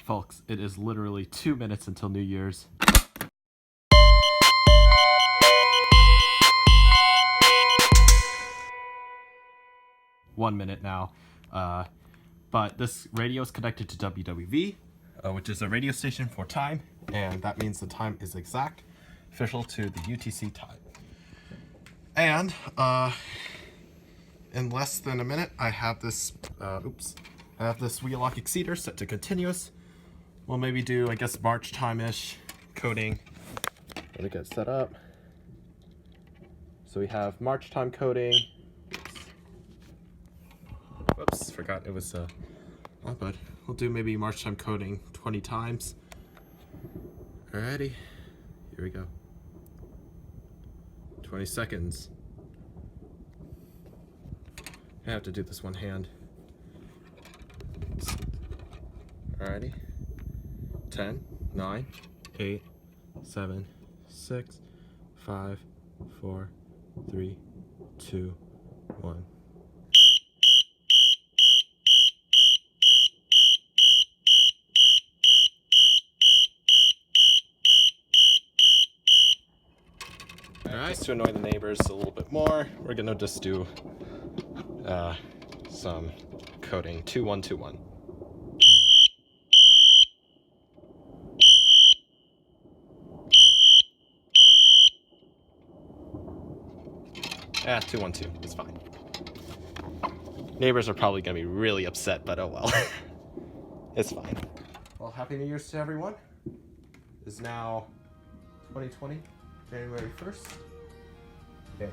Folks, it is literally 2 minutes until New Year's. One minute now. But this radio is connected to WWV, which is a radio station for time, and that means the time is exact, official to the UTC time. And in less than a minute, I have this Wheelock Exceeder set to continuous. We'll maybe do, I guess, March time-ish coding. Let me get set up. So we have March time coding. Whoops, forgot it was but we'll do maybe March time coding 20 times. Alrighty, here we go. 20 seconds. I have to do this one hand. Alrighty. 10, 9, 8, 7, 6, 5, 4, 3, 2, 1. Alright, to annoy the neighbors a little bit more, we're gonna just do some coding 2121. Ah, 212, it's fine. Neighbors are probably gonna be really upset, but oh well. It's fine. Well, Happy New Year's to everyone. It's now 2020, January 1st. Okay.